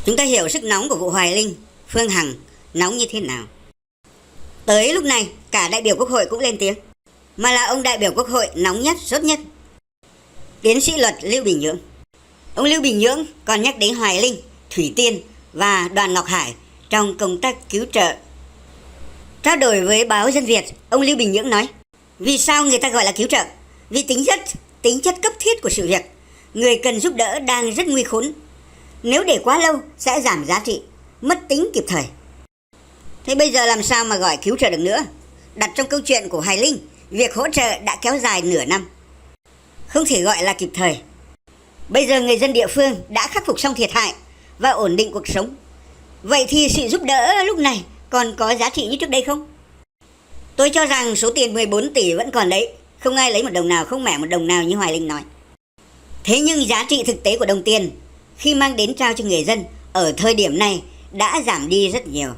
Chúng ta hiểu sức nóng của vụ Hoài Linh, Phương Hằng nóng như thế nào. Tới lúc này, cả đại biểu Quốc hội cũng lên tiếng, mà là ông đại biểu Quốc hội nóng nhất, sốt nhất. Tiến sĩ luật Lưu Bình Nhưỡng. Ông Lưu Bình Nhưỡng còn nhắc đến Hoài Linh, Thủy Tiên và Đoàn Ngọc Hải trong công tác cứu trợ. Trao đổi với báo Dân Việt, ông Lưu Bình Nhưỡng nói, vì sao người ta gọi là cứu trợ? Vì tính chất cấp thiết của sự việc. Người cần giúp đỡ đang rất nguy khốn. Nếu để quá lâu sẽ giảm giá trị, mất tính kịp thời. Thế bây giờ làm sao mà gọi cứu trợ được nữa? Đặt trong câu chuyện của Hoài Linh, việc hỗ trợ đã kéo dài nửa năm, không thể gọi là kịp thời. Bây giờ người dân địa phương đã khắc phục xong thiệt hại và ổn định cuộc sống. Vậy thì sự giúp đỡ lúc này còn có giá trị như trước đây không? Tôi cho rằng số tiền 14 tỷ vẫn còn đấy, không ai lấy một đồng nào, không mẻ một đồng nào như Hoài Linh nói. Thế nhưng giá trị thực tế của đồng tiền khi mang đến trao cho người dân ở thời điểm này đã giảm đi rất nhiều.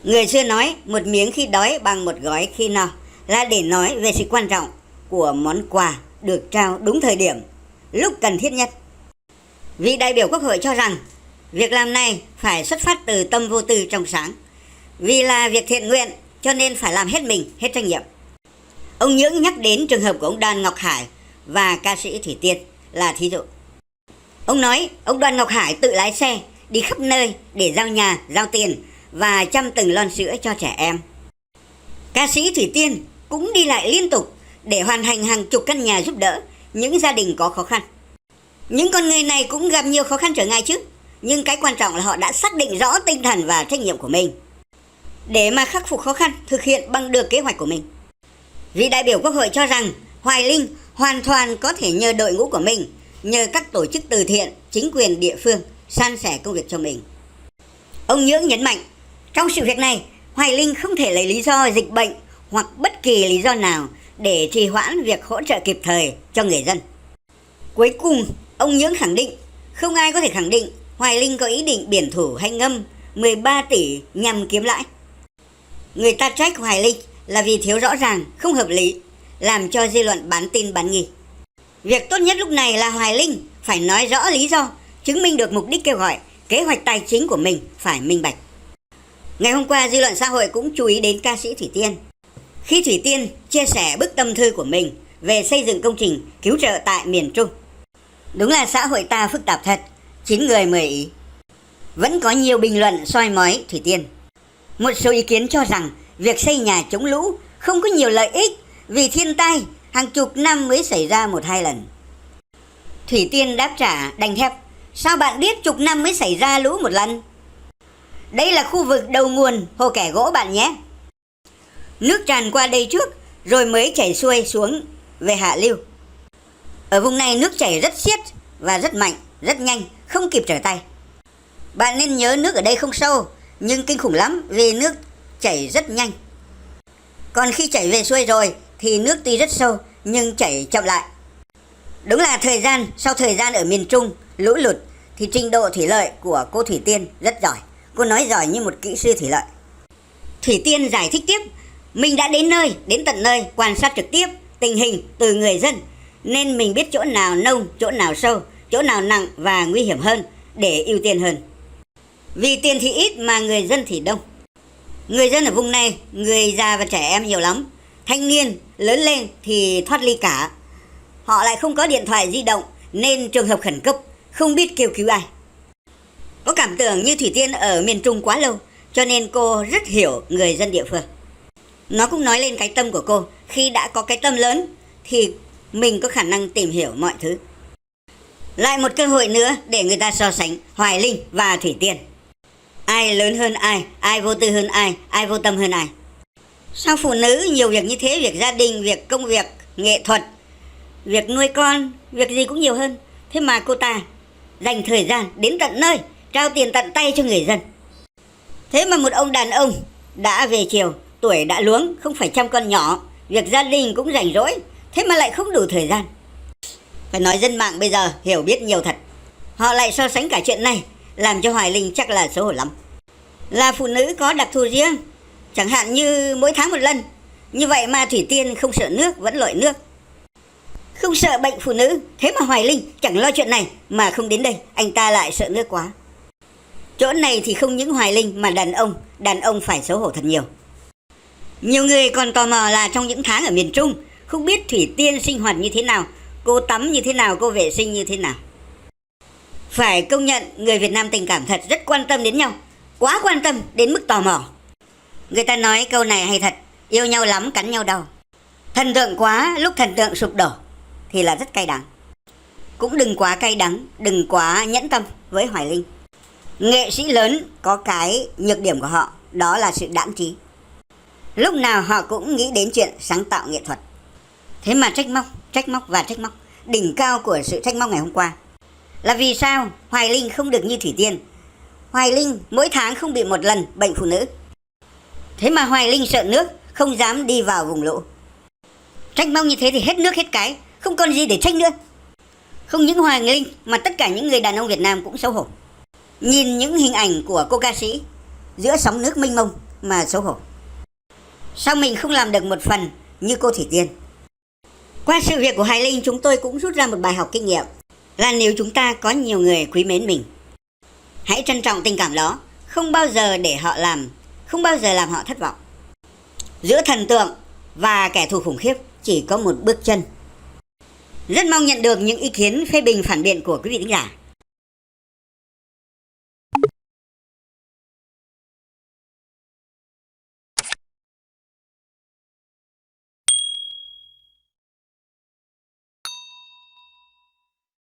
Người xưa nói một miếng khi đói bằng một gói khi no, là để nói về sự quan trọng của món quà được trao đúng thời điểm, lúc cần thiết nhất. Vị đại biểu Quốc hội cho rằng việc làm này phải xuất phát từ tâm vô tư trong sáng. Vì là việc thiện nguyện cho nên phải làm hết mình, hết trách nhiệm. Ông Nhưỡng nhắc đến trường hợp của ông Đoàn Ngọc Hải và ca sĩ Thủy Tiên là thí dụ. Ông nói ông Đoàn Ngọc Hải tự lái xe đi khắp nơi để giao nhà, giao tiền và chăm từng lon sữa cho trẻ em. Ca sĩ Thủy Tiên cũng đi lại liên tục để hoàn thành hàng chục căn nhà giúp đỡ những gia đình có khó khăn. Những con người này cũng gặp nhiều khó khăn trở ngại chứ, nhưng cái quan trọng là họ đã xác định rõ tinh thần và trách nhiệm của mình để mà khắc phục khó khăn, thực hiện bằng được kế hoạch của mình. Vị đại biểu Quốc hội cho rằng Hoài Linh hoàn toàn có thể nhờ đội ngũ của mình, nhờ các tổ chức từ thiện, chính quyền địa phương san sẻ công việc cho mình. Ông Nhưỡng nhấn mạnh, trong sự việc này, Hoài Linh không thể lấy lý do dịch bệnh hoặc bất kỳ lý do nào để trì hoãn việc hỗ trợ kịp thời cho người dân. Cuối cùng, ông Nhưỡng khẳng định, không ai có thể khẳng định Hoài Linh có ý định biển thủ hay ngâm 13 tỷ nhằm kiếm lãi. Người ta trách Hoài Linh là vì thiếu rõ ràng, không hợp lý, làm cho dư luận bán tin bán nghi. Việc tốt nhất lúc này là Hoài Linh phải nói rõ lý do, chứng minh được mục đích kêu gọi, kế hoạch tài chính của mình phải minh bạch. Ngày hôm qua, dư luận xã hội cũng chú ý đến ca sĩ Thủy Tiên. Khi Thủy Tiên chia sẻ bức tâm thư của mình về xây dựng công trình cứu trợ tại miền Trung. Đúng là xã hội ta phức tạp thật, 9 người 10 ý. Vẫn có nhiều bình luận soi mói Thủy Tiên. Một số ý kiến cho rằng việc xây nhà chống lũ không có nhiều lợi ích vì thiên tai hàng chục năm mới xảy ra 1-2 lần. Thủy Tiên đáp trả đanh thép, sao bạn biết chục năm mới xảy ra lũ một lần? Đây là khu vực đầu nguồn hồ Kẻ Gỗ bạn nhé. Nước tràn qua đây trước rồi mới chảy xuôi xuống về hạ lưu. Ở vùng này nước chảy rất xiết và rất mạnh, rất nhanh, không kịp trở tay. Bạn nên nhớ nước ở đây không sâu, nhưng kinh khủng lắm vì nước chảy rất nhanh. Còn khi chảy về xuôi rồi thì nước tuy rất sâu nhưng chảy chậm lại. Đúng là sau thời gian ở miền Trung lũ lụt thì trình độ thủy lợi của cô Thủy Tiên rất giỏi. Cô nói giỏi như một kỹ sư thủy lợi. Thủy Tiên giải thích tiếp, mình đã đến tận nơi quan sát trực tiếp tình hình từ người dân, nên mình biết chỗ nào nông, chỗ nào sâu, chỗ nào nặng và nguy hiểm hơn để ưu tiên hơn. Vì tiền thì ít mà người dân thì đông. Người dân ở vùng này, người già và trẻ em nhiều lắm. Thanh niên lớn lên thì thoát ly cả. Họ lại không có điện thoại di động nên trường hợp khẩn cấp không biết kêu cứu ai. Có cảm tưởng như Thủy Tiên ở miền Trung quá lâu cho nên cô rất hiểu người dân địa phương. Nó cũng nói lên cái tâm của cô. Khi đã có cái tâm lớn thì mình có khả năng tìm hiểu mọi thứ. Lại một cơ hội nữa để người ta so sánh Hoài Linh và Thủy Tiên. Ai lớn hơn ai, ai vô tư hơn ai vô tâm hơn ai. Sao phụ nữ nhiều việc như thế, việc gia đình, việc công việc, nghệ thuật, việc nuôi con, việc gì cũng nhiều hơn. Thế mà cô ta dành thời gian đến tận nơi, trao tiền tận tay cho người dân. Thế mà một ông đàn ông đã về chiều, tuổi đã luống, không phải chăm con nhỏ, việc gia đình cũng rảnh rỗi, thế mà lại không đủ thời gian. Phải nói dân mạng bây giờ hiểu biết nhiều thật. Họ lại so sánh cả chuyện này, làm cho Hoài Linh chắc là xấu hổ lắm. Là phụ nữ có đặc thù riêng, chẳng hạn như mỗi tháng một lần. Như vậy mà Thủy Tiên không sợ nước, vẫn lội nước. Không sợ bệnh phụ nữ, thế mà Hoài Linh chẳng lo chuyện này mà không đến đây, anh ta lại sợ nước quá. Chỗ này thì không những Hoài Linh mà đàn ông phải xấu hổ thật nhiều. Nhiều người còn tò mò là trong những tháng ở miền Trung, không biết Thủy Tiên sinh hoạt như thế nào, cô tắm như thế nào, cô vệ sinh như thế nào. Phải công nhận người Việt Nam tình cảm thật, rất quan tâm đến nhau, quá quan tâm đến mức tò mò. Người ta nói câu này hay thật, yêu nhau lắm cắn nhau đau. Thần tượng quá, lúc thần tượng sụp đổ thì là rất cay đắng. Cũng đừng quá cay đắng, đừng quá nhẫn tâm với Hoài Linh. Nghệ sĩ lớn có cái nhược điểm của họ, đó là sự đãng trí. Lúc nào họ cũng nghĩ đến chuyện sáng tạo nghệ thuật. Thế mà trách móc. Đỉnh cao của sự trách móc ngày hôm qua là vì sao Hoài Linh không được như Thủy Tiên. Hoài Linh mỗi tháng không bị một lần bệnh phụ nữ. Thế mà Hoài Linh sợ nước, không dám đi vào vùng lũ. Trách móc như thế thì hết nước hết cái, không còn gì để trách nữa. Không những Hoài Linh mà tất cả những người đàn ông Việt Nam cũng xấu hổ. Nhìn những hình ảnh của cô ca sĩ giữa sóng nước mênh mông mà xấu hổ. Sao mình không làm được một phần như cô Thủy Tiên? Qua sự việc của Hoài Linh, chúng tôi cũng rút ra một bài học kinh nghiệm là nếu chúng ta có nhiều người quý mến mình, hãy trân trọng tình cảm đó, không bao giờ làm họ thất vọng. Giữa thần tượng và kẻ thù khủng khiếp chỉ có một bước chân. Rất mong nhận được những ý kiến phê bình phản biện của quý vị thính giả.